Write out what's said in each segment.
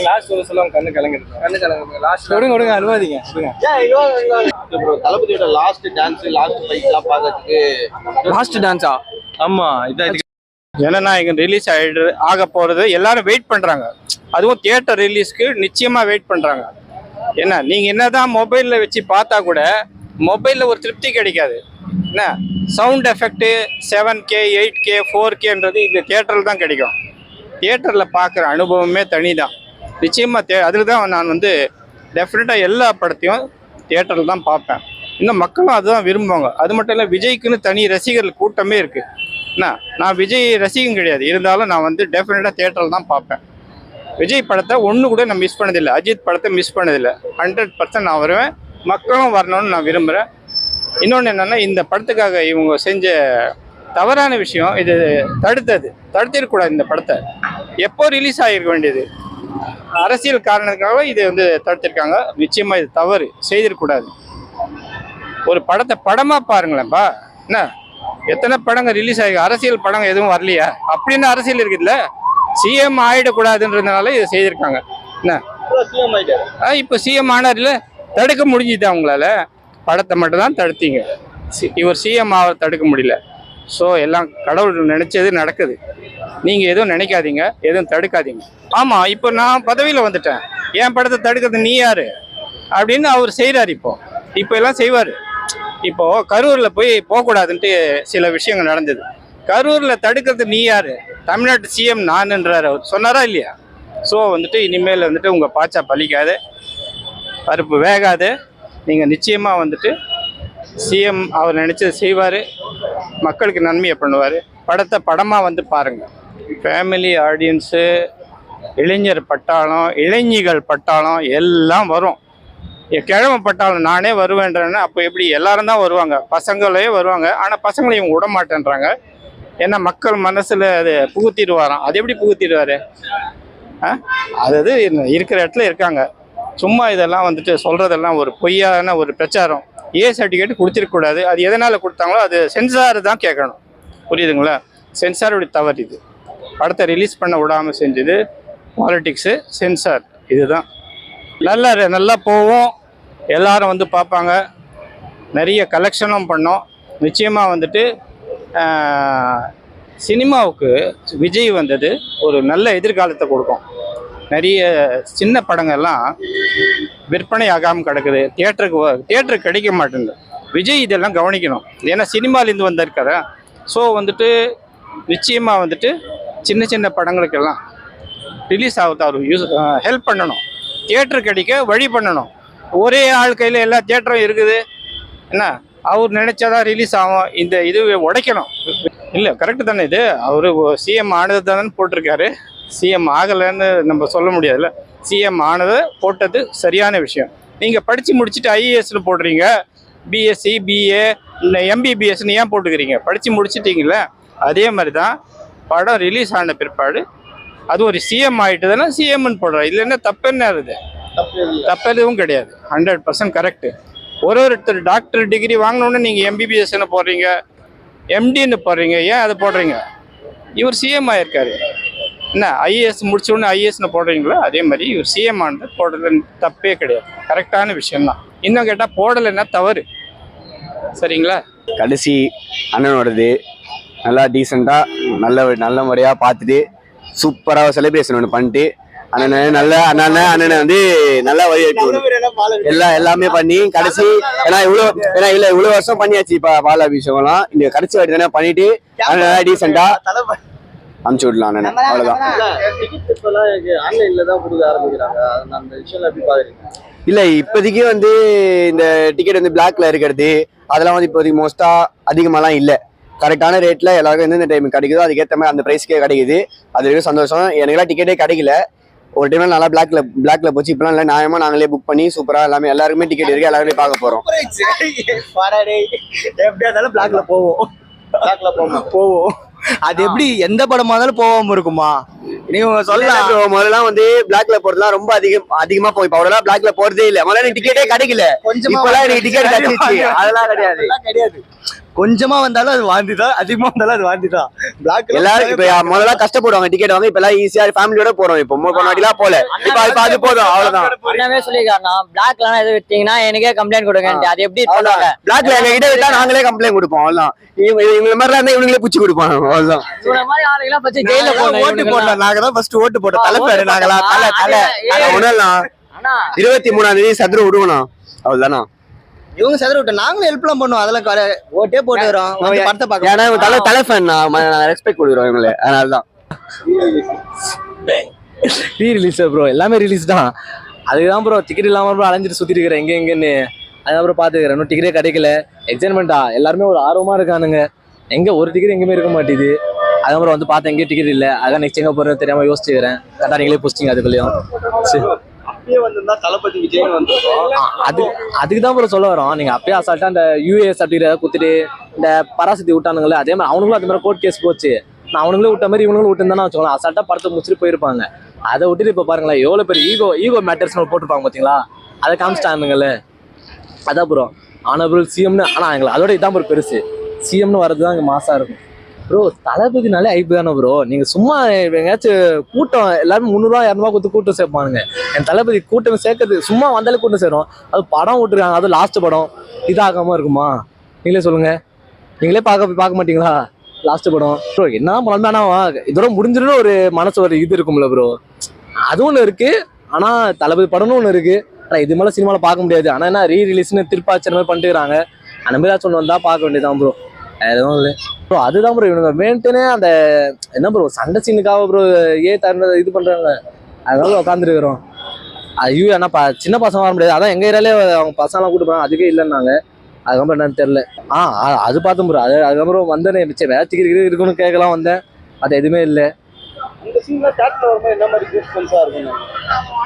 நீங்க லாஸ்ட் ஒரு சொல்லுங்க. கண்ணு கலங்குது லாஸ்ட் விடுங்க அழுவாதீங்க ப்ரோ. தளபதியோட லாஸ்ட் டான்ஸ் லாஸ்ட் ஃபைட்லாம் பார்க்கிறதுக்கு லாஸ்ட் டான்ஸா? ஆமா, இதான் ஜனநாயகன் ரிலீஸ் ஆக போறது எல்லாரும் வெயிட் பண்றாங்க. அதுவும் தியேட்டர் ரிலீஸ்க்கு நிச்சயமா வெயிட் பண்றாங்க. என்ன நீங்க என்னதான் மொபைல்ல வச்சு பார்த்தா கூட மொபைல்ல ஒரு திருப்தி கிடைக்காது. என்ன சவுண்ட் எஃபெக்ட் 7K 8K 4Kன்றது இந்த தியேட்டரில் தான் கிடைக்கும். தியேட்டரில் பார்க்குற அனுபவமே தனி தான். நிச்சயமாக அதில் தான் நான் வந்து டெஃபினட்டாக எல்லா படத்தையும் தியேட்டரில் தான் பார்ப்பேன். இன்னும் மக்களும் அதுதான் விரும்புவாங்க. அது மட்டும் இல்லை, விஜய்க்குன்னு தனி ரசிகர்கள் கூட்டமே இருக்குது. என்ன நான் விஜய் ரசிகன் கிடையாது, இருந்தாலும் நான் வந்து டெஃபினட்டாக தியேட்டரில் தான் பார்ப்பேன். விஜய் படத்தை ஒன்று கூட நான் மிஸ் பண்ணதில்லை, அஜித் படத்தை மிஸ் பண்ணதில்லை. 100% நான் வருவேன். மக்களும் வரணும்னு நான் விரும்புகிறேன். இன்னொன்று என்னென்னா, இந்த படத்துக்காக இவங்க செஞ்ச தவறான விஷயம் இது தடுத்திருக்கக்கூடாது. இந்த படத்தை எப்போ ரிலீஸ் ஆகிருக்க வேண்டியது, அரசியல் காரணத்துக்காக இது வந்து தடுத்திருக்காங்க. நிச்சயமாக இது தவறு, செய்திருக்கக்கூடாது. ஒரு படத்தை படமாக பாருங்களேன்ப்பா. என்ன எத்தனை படங்க ரிலீஸ் ஆகி அரசியல் படம் எதுவும் வரலையா? அப்படின்னு அரசியல் இருக்குதுல்ல, சிஎம் ஆகிடக்கூடாதுன்றதுனால இதை செய்திருக்காங்க. என்ன இப்போ சிஎம் ஆனார் இல்லை, தடுக்க முடிஞ்சுது அவங்களால. படத்தை மட்டும் தான் தடுத்தீங்க, இவர் சிஎம் ஆக தடுக்க முடியல. ஸோ எல்லாம் கடவுள் நினைச்சது நடக்குது. நீங்கள் எதுவும் நினைக்காதீங்க, எதுவும் தடுக்காதீங்க. ஆமாம், இப்போ நான் பதவியில் வந்துட்டேன், என் படத்தை தடுக்கிறது நீ யார் அப்படின்னு அவர் செய்கிறார். இப்போ எல்லாம் செய்வார். இப்போது கரூரில் போய் போகக்கூடாதுன்ட்டு சில விஷயங்கள் நடந்தது. கரூரில் தடுக்கிறது நீ யார்? தமிழ்நாட்டு சிஎம் நானுன்றார். அவர் சொன்னாரா இல்லையா? ஸோ வந்துட்டு இனிமேல் வந்துட்டு உங்கள் பாச்சா பலிக்காது, பருப்பு வேகாது. நீங்கள் நிச்சயமாக வந்துட்டு சிஎம் அவர் நினச்சது செய்வார், மக்களுக்கு நன்மையை பண்ணுவார். படத்தை படமாக வந்து பாருங்கள். ஃபேமிலி ஆடியன்ஸு, இளைஞர் பட்டாளம், இளைஞிகள் பட்டாளம் எல்லாம் வரும். கிழமை பட்டாளம் நானே வருவேன்றேன்னா அப்போ எப்படி? எல்லாரும் தான் வருவாங்க, பசங்களே வருவாங்க. ஆனால் பசங்களை இவங்க விட மாட்டேன்றாங்க. ஏன்னா மக்கள் மனசில் அது புகுத்திடுவாராம். அது எப்படி புகுத்திடுவார்? அதாவது இருக்கிற இடத்துல இருக்காங்க. சும்மா இதெல்லாம் வந்துட்டு சொல்கிறதெல்லாம் ஒரு பொய்யான ஒரு பிரச்சாரம். சர்டிஃபிகேட் கொடுத்துருக்கக்கூடாது. அது எதனால் கொடுத்தாங்களோ அது சென்சார் தான் கேட்கணும். புரியுதுங்களா? சென்சாருடைய தவறு இது. படத்தை ரிலீஸ் பண்ண விடாமல் செஞ்சது பாலிட்டிக்ஸு, சென்சார். இதுதான் நல்லா போவோம். எல்லாரும் வந்து பார்ப்பாங்க. நிறைய கலெக்ஷனும் பண்ணோம். நிச்சயமாக வந்துட்டு சினிமாவுக்கு விஜய் வந்தது ஒரு நல்ல எதிர்காலத்தை கொடுக்கும். நிறைய சின்ன படங்கள்லாம் விற்பனை ஆகாமல் கிடக்குது, தியேட்டருக்கு கிடைக்க மாட்டேங்குது. விஜய் இதெல்லாம் கவனிக்கணும். ஏன்னா சினிமாலேருந்து வந்திருக்காரு. ஸோ வந்துட்டு நிச்சயமாக வந்துட்டு சின்ன சின்ன படங்களுக்கெல்லாம் ரிலீஸ் ஆகுது அவர் ஹெல்ப் பண்ணணும். தியேட்டர் கிடைக்க வழி பண்ணணும். ஒரே ஆள் கையில் எல்லா தியேட்டரும் இருக்குது. என்ன அவர் நினைச்சாதான் ரிலீஸ் ஆகும். இந்த இது உடைக்கணும். இல்லை, கரெக்டு தானே இது. அவர் சிஎம் ஆனது தானே போட்டிருக்காரு. சிஎம் ஆகலைன்னு நம்ம சொல்ல முடியாதுல்ல. சிஎம் ஆனதை போட்டது சரியான விஷயம். நீங்கள் படித்து முடிச்சுட்டு ஐஏஎஸ்னு போடுறீங்க, பிஎஸ்சி பிஏ எம்பிபிஎஸ்ன்னு ஏன் போட்டுக்கிறீங்க? படித்து முடிச்சுட்டீங்களே. அதே மாதிரி தான் படம் ரிலீஸ் ஆன பிற்பாடு அது ஒரு சிஎம் ஆகிட்டுதுன்னா சிஎம்னு போடுறோம். இல்லைன்னா தப்பு என்ன இருக்குது? தப்பு எதுவும் கிடையாது. 100% கரெக்டு. ஒருத்தர் டாக்டர் டிகிரி வாங்கினோன்னு நீங்கள் எம்பிபிஎஸ்ன்னு போடுறீங்க, எம்டின்னு போடுறீங்க. ஏன் அதை போடுறீங்க? இவர் சிஎம் ஆகிருக்காரு. என்ன ஐஏஎஸ் முடிச்சோடனே ஐஏஎஸ்னு போடுறீங்களோ அதே மாதிரி இவர் சிஎம் ஆனது போடுறது தப்பே கிடையாது. கரெக்டான விஷயம்தான். இன்னும் கேட்டால் போடலைன்னா தவறு. சரிங்களா? கடைசி அண்ணனோடது நல்லா டீசெண்டாக நல்ல முறையாக பார்த்துட்டு சூப்பராக செலிப்ரேஷன் ஒன்று பண்ணிட்டு அண்ணனை வந்து நல்லா வழியாட்டு எல்லாமே பண்ணி கடைசி இவ்வளோ வருஷம் பண்ணியாச்சு. இப்போ பாலாபிஷேகம்லாம் இந்த கடைசி வாட்டி தானே பண்ணிட்டு நல்லா டீசெண்டா அனுப்பிச்சு விடலாம் அண்ணன். அவ்வளோதான். இல்லை, இப்போதைக்கு வந்து இந்த டிக்கெட் வந்து பிளாக்ல இருக்கிறது அதெல்லாம் வந்து இப்போதைக்கு மோஸ்டா அதிகமாலாம் இல்லை. கரெக்டான ரேட்ல எல்லாருக்கும் எந்தெந்த டைம் கிடைக்குதோ அதுக்கேற்ற மாதிரி அந்த ப்ரைஸ்க்கே கிடைக்குது. அது வரைக்கும் சந்தோஷம். எனக்குலாம் டிக்கெட்டே கிடைக்கல. ஒரு டைம்ல நல்லா பிளாக்ல போச்சு. இப்பெல்லாம் இல்லை, நியாயமா நாங்களே புக் பண்ணி சூப்பரா எல்லாருக்குமே டிக்கெட் இருக்கு. எல்லாருமே பார்க்க போறோம். எப்படியா இருந்தாலும் பிளாக்ல போவோம். அது எப்படி எந்த படமா இருந்தாலும் போகாம இருக்குமா? நீங்க சொல்லலாம். முதல்ல வந்து பிளாக்ல போறதுலாம் ரொம்ப அதிகமா போய் இப்ப அவ்வளவு பிளாக்ல போறதே இல்ல. முதல்ல எனக்கு டிக்கெட்டே கிடைக்கல. இப்பெல்லாம் எனக்கு டிக்கெட் கிடைச்சிச்சு. அதெல்லாம் கிடையாது. கொஞ்சமா வந்தாலும் அது வாந்தி தான், அதிகமா வந்தாலும் அது வாந்தி தான். பிளாக் எல்லாரும் இப்ப முதல்ல கஷ்டப்படுவாங்க டிக்கெட் வாங்க, இப்ப எல்லாம் ஈஸியா ஃபேமிலியோட போறோம். இப்ப முன்னாடிலாம் போல, இப்ப அது போதும், அவ்வளவுதான். அண்ணாவே சொல்லிருக்காருண்ணா, பிளாக்லாம் எதுவும் விட்டீங்கன்னா எனக்கே கம்ப்ளைண்ட் கொடுங்க. அது எப்படி பண்ணுவாங்க? பிளாக்ல எங்க கிட்ட விட்டா நாங்களே கம்ப்ளைண்ட் கொடுப்போம், அவ்வளவுதான். இவங்க மாதிரி இருந்தா இவங்களே பூச்சி கொடுப்பாங்க, அவ்வளவுதான். இவங்க மாதிரி ஆளுங்கெல்லாம் பத்தி ஜெயில ஓட்டு போடலாம். நாங்க தான் ஃபர்ஸ்ட் ஓட்டு போட்டோம். தலைப்பாரு நாங்களா ஒண்ணும் 23ஆம் தேதி சதுர விடுவோம், அவ்வளவுதானா. இவங்க சதுர விட்டு நாங்களும் ஹெல்ப்லாம் பண்ணுவோம். அதெல்லாம் ஓட்டே போட்டு வரோம். படத்தை பார்க்க ஏன்னா தலை ஃபேன், நான் ரெஸ்பெக்ட் கொடுக்குறோம் இவங்களே, அதனாலதான். ரீ ரிலீஸ் ப்ரோ, எல்லாமே ரிலீஸ் தான். அதுதான் ப்ரோ டிக்கெட் இல்லாம ப்ரோ அலைஞ்சிட்டு சுத்திட்டு இருக்கிறேன் எங்கன்னு. அதுக்கப்புறம் பாத்துக்கிறேன், இன்னும் டிக்கெட்டே கிடைக்கல. எக்ஸைட்மெண்டா எல்லாருமே ஒரு ஆர்வமா இருக்கானுங்க. எங்க ஒரு டிக்கெட் எங்கேயுமே இருக்க மாட்டேது. அதுக்கப்புறம் வந்து பார்த்தேன் எங்கேயும் டிக்கெட் இல்லை. அதான் நெக்ஸ்ட் எங்க போறேன்னு தெரியாம யோசிச்சுக்கிறேன். கரெக்டா நீங்களே போஸ்டிங் அதுக்குள்ளேயும். சரி, அப்பயே வந்திருந்தா தளபதி விஜய் அதுக்கு தான் ப்ரோ சொல்ல வரோம். நீங்க அப்பயே அசால்ட்டா அந்த யூஏஎஸ் சர்டிஃபிகேட் குத்துட்டு இந்த பராசக்தி விட்டானுங்களே, அதே மாதிரி அவனுங்களும் அதே மாதிரி கோர்ட் கேஸ் போச்சு. நான் அவனுங்களும் விட்ட மாதிரி இவனுங்களும் விட்டுருந்தானே வச்சுக்கோங்களேன், அசால்ட்டா படத்தை முடிச்சுட்டு போயிருப்பாங்க. அதை விட்டுட்டு இப்போ பாருங்களேன் எவ்வளோ பெரிய ஈகோ மேட்டர்ஸ் போட்டுருப்பாங்க பார்த்தீங்களா, அதை காமிச்சிட்டானுங்களே. அதான் ப்ரோ ஆனபிள் சிஎம்னு. ஆனால் எங்களுக்கு அதோட இதான் ப்ரோ பெருசு, சிஎம்னு வர்றது தான் இங்கே மாசா இருக்கும் ப்ரோ. தளபதினாலே ஐப்பு தானே ப்ரோ. நீங்கள் சும்மா எங்கேயாச்சும் கூட்டம் எல்லாரும் 300 200 கொடுத்து கூட்டம் சேர்ப்பானுங்க. என் தளபதி கூட்டம் சேர்க்கறது சும்மா வந்தாலே கூட்டம் சேரும். அது படம் விட்டுருக்காங்க, அது லாஸ்ட் படம், இதாகாம இருக்குமா? நீங்களே சொல்லுங்க, நீங்களே பார்க்க மாட்டீங்களா லாஸ்ட் படம் ப்ரோ? என்னதான் பண்ணலாம், ஆனால் இதோட முடிஞ்சிடும் ஒரு மனசு ஒரு இது இருக்கும்ல ப்ரோ, அது ஒன்று இருக்கு. ஆனால் தளபதி படம்னு ஒன்று இருக்கு. ஆனால் இது மேலே சினிமாவில் பார்க்க முடியாது. ஆனால் என்ன ரீ ரிலீஸ்னு திருப்பாச்சர் மாதிரி பண்ணிட்டுறாங்க. அந்த மாதிரி ஏதாச்சும் ஒன்று வந்தால் பார்க்க வேண்டியதான் ப்ரோ, எதுவும் இல்லை ப்ரோ. அதுதான் ப்ரோ இவனுங்க மெயின்டனே அந்த என்ன ப்ரோ சண்டை சீனுக்காக ப்ரோ தருணதை இது பண்ணுறாங்க. அதனால உட்காந்துருக்குறோம். ஐயோ ஏன்னா சின்ன பசங்க வர முடியாது. அதான் எங்கள் ஏரியாலே அவங்க பசங்களாம் கூட்டு போகிறாங்க, அதுக்கே இல்லைன்னாங்க. அதுக்கப்புறம் என்னன்னு தெரில. அது பார்த்தோம் ப்ரோ. அதுக்கப்புறம் வந்தேனே மிச்சம் வேற டிக்கெட் இருக்குன்னு கேட்கலாம் வந்தேன், அது எதுவுமே இல்லை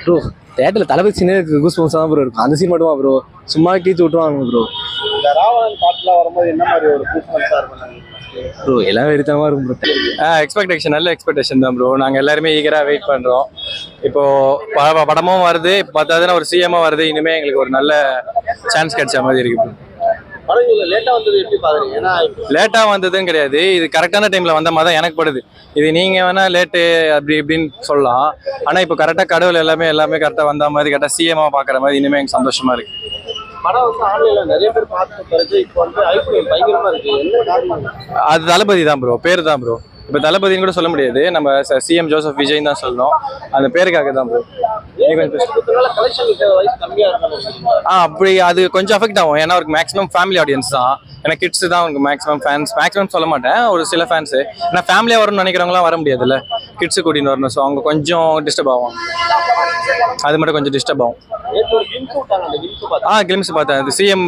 ப்ரோ. தேட்டரில் தளபதி சீனே கூஸ் பம்ப்ஸ் தான் ப்ரோ இருக்கும். அந்த சீன் மட்டுமா ப்ரோ, சும்மா கீச்சு விட்டுருவாங்க ப்ரோ. ப்ரோ எல்லாம் வெறித்தனமா இருக்கும் ப்ரோ. எக்ஸ்பெக்டேஷன் நல்ல எக்ஸ்பெக்டேஷன் தான் ப்ரோ. நாங்கள் எல்லாருமே ஈகராக வெயிட் பண்ணுறோம். இப்போ படமும் வருது, இப்போ பார்த்தா ஒரு சிஎம்மாக வருது. இனிமேல் எங்களுக்கு ஒரு நல்ல சான்ஸ் கிடைச்ச மாதிரி இருக்கு ப்ரோ. லேட்டா வந்ததுன்னு கிடையாது, இது கரெக்டான டைம்ல வந்த மாதிரி தான் எனக்கு படுது. இது நீங்க வேணா லேட்டு அப்படி இப்படின்னு சொல்லலாம். ஆனா இப்போ கரெக்டா கடவுள் எல்லாமே கரெக்டா வந்த மாதிரி, கரெக்டா சிஎம்மா பாக்குற மாதிரி இனிமே எனக்கு சந்தோஷமா இருக்கு. படம் வந்து ஆன்லைன்ல நிறைய பேர் பார்த்த பிறகு இப்போ வந்து ஐபிஎல் பயங்கரமா இருக்கு. என்ன காரணம்? அது தளபதி தான் ப்ரோ, பேர் தான் ப்ரோ. இப்போ தளபதினு கூட சொல்ல முடியாது, நம்ம சிஎம் ஜோசப் விஜய் தான் சொல்லணும். அந்த பேருக்காக தான் ப்ரோ. அப்படி அது கொஞ்சம் அஃபெக்ட் ஆகும். ஏன்னா அவருக்கு மேக்ஸிமம் ஃபேமிலி ஆடியன்ஸ் தான். ஏன்னா கிட்ஸ் தான் அவங்களுக்கு மேக்ஸிமம் சொல்ல மாட்டேன், ஒரு சில ஃபேன்ஸு. ஏன்னா ஃபேமிலியாக வரணும்னு நினைக்கிறவங்களாம் வர முடியாதுல்ல, கிட்ஸு கூட்டின்னு வரணும். ஸோ அவங்க கொஞ்சம் டிஸ்டர்ப் ஆகும், அது மட்டும் கொஞ்சம் டிஸ்டர்ப் ஆகும். கிளிம்ஸ் பார்த்தேன், அது சிஎம்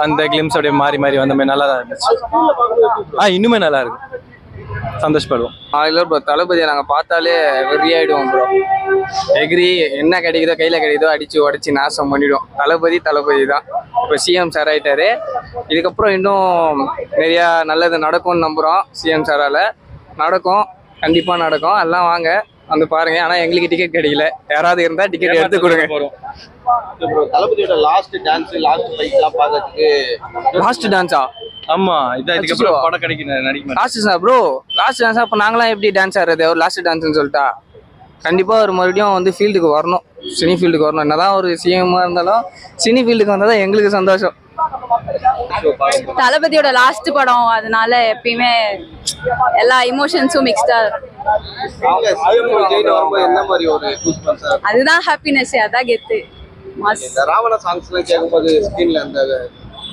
அந்த கிளிம்ஸ் அப்படியே மாறி வந்த மாதிரி நல்லா தான் இருந்துச்சு. இன்னுமே நல்லா இருக்கு, சந்தோஷப்படுவோம். இல்லை ப்ரோ, தளபதியை நாங்கள் பார்த்தாலே வெறி ஆகிடுவோம் ப்ரோ. எகிரி என்ன கிடைக்குதோ கையில் கிடைக்குதோ அடித்து உடச்சி நாசம் பண்ணிவிடுவோம். தளபதி தான். இப்போ சிஎம் சார் ஆகிட்டாரு. இதுக்கப்புறம் இன்னும் நிறையா நல்லது நடக்கும்னு நம்புகிறோம். சிஎம் சாரால் நடக்கும், கண்டிப்பாக நடக்கும். எல்லாம் வாங்க வந்து பாருங்க. ஆனால் எங்களுக்கு டிக்கெட் கிடைக்கல, யாராவது இருந்தால் டிக்கெட் எடுத்து கொடுங்க. தளபதியோட லாஸ்ட் டான்ஸ், லாஸ்ட் ஃபைட்லாம் பார்க்கறதுக்கு. லாஸ்ட் டான்ஸா? ஆமா, இதான் இதுக்கப்புறம் படம் நடிக்க லாஸ்ட் சார் ப்ரோ, லாஸ்ட் டான்ஸா? அப்போ நாங்களாம் எப்படி டான்ஸ் ஆடுறது? ஒரு லாஸ்ட் டான்ஸ்னு சொல்லிட்டா கண்டிப்பாக ஒரு மறுபடியும் வந்து ஃபீல்டுக்கு வரணும், சினி ஃபீல்டுக்கு வரணும். என்னதான் ஒரு சிஎம்மாக இருந்தாலும் சினி ஃபீல்டுக்கு வந்தால் தான் எங்களுக்கு சந்தோஷம். தளபதியோட லாஸ்ட் படம், அதனால எப்பயுமே எல்லா இமோஷன்ஸும் மிக்ஸ்டா அதுதான் ஹாப்பினஸ், அதான் கெத்து. இந்த ராவண சாங்ஸ்லாம் கேட்கும்போது ஸ்கிரீன்ல அந்த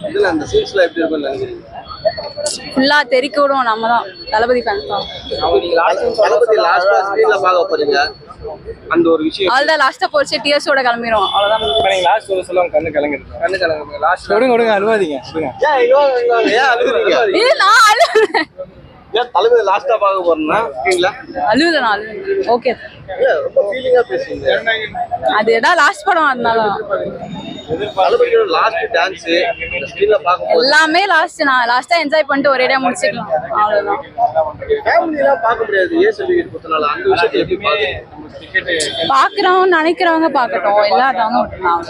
இதுல அந்த சீன்ஸ்லாம் எப்படி இருக்கும்னு நினைக்கிறீங்க? ஃபுல்லா தெறிக்க விடும். நம்ம தான் தளபதி ஃபேன்ஸ் தான். தளபதி லாஸ்டா ஸ்கிரீன்ல பார்க்க போறீங்க, அந்த ஒரு விஷயம் அவ்வளோதான். லாஸ்ட்டாக போச்சு டியர்ஸோட கிளம்பிடும், அவ்வளோதான். லாஸ்ட் ஒரு சொல்லுவாங்க, கண்ணு கலங்குது. லாஸ்ட் விடுங்க அழுவாதீங்க. ஏன் அழுகுறீங்க? இல்ல நான் அழுவேன். ஏன் தளபதி லாஸ்டா பார்க்க போறேன்னா ஸ்கிரீன்ல அழுவேன் நான் ஓகே. ரொம்ப ஃபீலிங்கா பேசுறீங்க. அது ஏதாவது லாஸ்ட் படம், அதனால தளபதியோட லாஸ்ட் டான்ஸ் ஸ்கிரீன்ல பார்க்க எல்லாமே லாஸ்ட். நான் லாஸ்டா என்ஜாய் பண்ணிட்டு ஒரேடியா முடிச்சுக்கலாம், அவ்வளவுதான். ஃபேமிலிலாம் பார்க்க முடியாது, ஏன் சர்டிஃபிகேட் கொடுத்தனால அந்த விஷயத்தை எப்படி பாக்குறீங்க? பாக்குறவங்க நினைக்கிறவங்க பாக்கட்டும், எல்லாத்தவங்க விட்டுலாம்.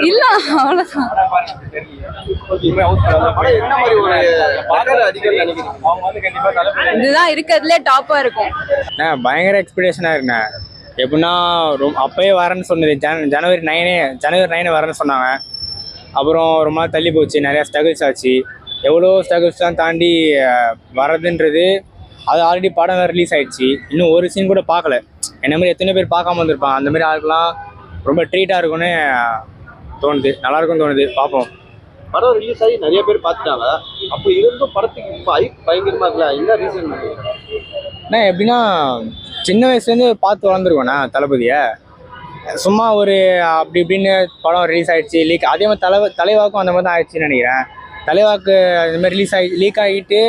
இல்ல அவ்வளவுதான். அந்த படம் என்ன மாதிரி ஒரு படம் அடிக்கடி நினைக்கிறீங்க? இதுதான் இருக்கிறதுலே டாப்பா இருக்கும். பயங்கர எக்ஸ்பெக்டேஷனாக இருக்குண்ணே. எப்படின்னா அப்பயே வரேன்னு சொன்னது ஜனவரி 9 வரேன்னு சொன்னாங்க. அப்புறம் ரொம்ப நாள் தள்ளி போச்சு, நிறையா ஸ்ட்ரகிள்ஸ் ஆச்சு. எவ்வளோ ஸ்ட்ரகிள்ஸ்லாம் தாண்டி வரதுன்றது, அது ஆல்ரெடி படம் ரிலீஸ் ஆயிடுச்சு, இன்னும் ஒரு சீன் கூட பார்க்கல. என்ன மாதிரி எத்தனை பேர் பார்க்காம வந்திருப்பான். அந்த மாதிரி ஆளுக்கெல்லாம் ரொம்ப ட்ரீட்டாக இருக்கும்னு தோணுது, நல்லாயிருக்கும்னு தோணுது. பார்ப்போம். படம் ரிலீஸ் ஆகி நிறைய பேர் பார்த்துட்டாங்க. அப்போ இருந்தும் படத்துக்கு இப்போ பயங்கரமா இருக்குல்ல, என்ன ரீசன்? அண்ணா எப்படின்னா சின்ன வயசுலேருந்து பார்த்து வளர்ந்துருக்கோண்ணா தளபதியை. சும்மா ஒரு அப்படி இப்படின்னு படம் ரிலீஸ் ஆகிடுச்சு, லீக். அதே மாதிரி தலைவாக்கும் அந்த மாதிரி தான் ஆயிடுச்சுன்னு நினைக்கிறேன். தலைவாக்கு இந்த மாதிரி லீக் ஆகிட்டு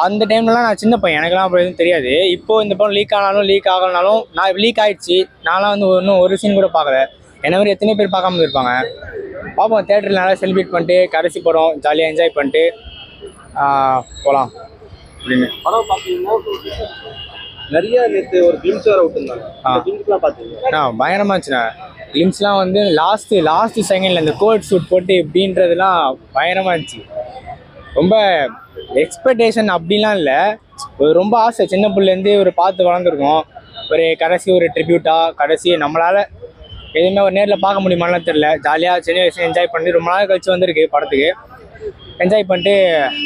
அந்த டைம்லலாம் நான் சின்ன பையன், எனக்குலாம் அப்போ எதுவும் தெரியாது. இப்போது இந்த படம் லீக் ஆனாலும் லீக் ஆகலனாலும் நான் லீக் ஆகிடுச்சு, நான்லாம் வந்து இன்னும் ஒரு சீன் கூட பார்க்கல. என்ன மாதிரி எத்தனை பேர் பார்க்காம இருப்பாங்க. பார்ப்போம், தேட்டரில் நல்லா செலிப்ரேட் பண்ணிட்டு கடைசி படம் ஜாலியாக என்ஜாய் பண்ணிட்டு போகலாம் அப்படின்னு. படம் பார்த்தீங்கன்னா நிறைய நேற்று ஒரு கிளிம்ஸ் வேற விட்டுருந்தாங்க. கிளிம்ஸ்லாம் பார்த்தீங்கன்னா பயங்கரமாக இருந்துச்சுண்ணா. கிளிம்ஸ்லாம் வந்து லாஸ்ட் செகண்டில் இந்த கோட் சூட் போட்டு இப்படின்றதுலாம் பயங்கரமாக இருந்துச்சு. ரொம்ப எக்ஸ்பெக்டேஷன் அப்படிலாம் இல்லை, ஒரு ரொம்ப ஆசை. சின்ன பிள்ளைலேருந்து ஒரு பார்த்து வளர்ந்துருக்கோம். ஒரு கடைசி ஒரு ட்ரிபியூட்டாக கடைசி நம்மளால் எதுவுமே ஒரு நேரில் பார்க்க முடியுமான்னு தெரியல. ஜாலியாக சின்ன வயசு என்ஜாய் பண்ணி ரொம்ப நாள் கழிச்சு வந்திருக்கு படத்துக்கு. என்ஜாய் பண்ணிட்டு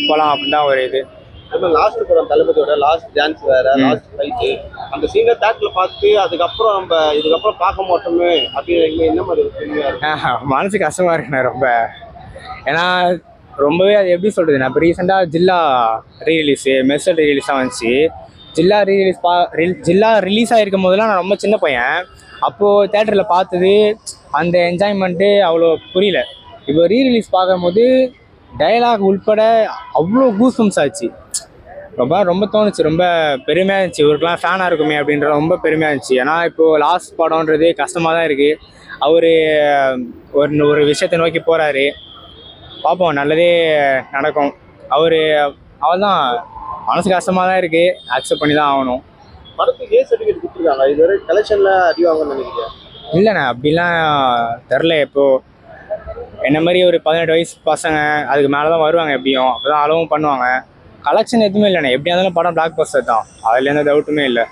போகலாம் அப்படின்னு தான் ஒரு இது. லாஸ்ட் படம் தளபதியோட லாஸ்ட் டான்ஸ் வேற, லாஸ்ட் ஃபைட்டு, அந்த சீனை தேட்டரில் பார்த்து அதுக்கப்புறம் நம்ம இதுக்கப்புறம் பார்க்க மாட்டோமே அப்படின்னு என்ன மாதிரி மனசு கஷ்டமாக இருக்குண்ணே ரொம்ப. ஏன்னா ரொம்பவே அது எப்படி சொல்கிறது, நான் இப்போ ரீசெண்டாக ஜில்லா ரீரிலீஸு மெர்சல் ரீரிலீஸாக வந்துச்சு. ஜில்லா ரிலீஸ் ஆகிருக்கும் போதெல்லாம் நான் ரொம்ப சின்ன பையன். அப்போது தேட்டரில் பார்த்தது அந்த என்ஜாய்மெண்ட்டு அவ்வளோ புரியல. இப்போ ரீரிலீஸ் பார்க்கும்போது டயலாக் உள்பட அவ்வளோ கூஸ்பம்ஸ் ஆச்சு. ரொம்ப தோணுச்சு, ரொம்ப பெருமையாக இருந்துச்சு. இவருக்கெலாம் ஃபேனாக இருக்குமே அப்படின்ற ரொம்ப பெருமையாக இருந்துச்சு. ஏன்னா இப்போது லாஸ்ட் படம்ன்றது கஷ்டமாக தான் இருக்குது. அவர் ஒரு விஷயத்தை நோக்கி போகிறாரு. பார்ப்போம், நல்லதே நடக்கும். அவள் தான் மனசு கஷ்டமாக தான் இருக்குது, அக்செப்ட் பண்ணி தான் ஆகணும். படத்துக்கு ஏ சர்டிஃபிகேட் கொடுத்துருக்காங்க, இதுவரை கலெக்ஷனில் அடி வாங்கன்னு நினைக்கிறேன். இல்லைண்ணா அப்படிலாம் தெரில. இப்போது என்ன மாதிரி ஒரு 18 வயசு பசங்க அதுக்கு மேலே தான் வருவாங்க, எப்படியும் அப்போ தான் அளவும் பண்ணுவாங்க. கலெக்ஷன் எதுவுமே இல்லைண்ணே. எப்படியா இருந்தாலும் படம் பிளாக் பஸ்டர் தான், அதில் எந்த டவுட்டுமே இல்லை.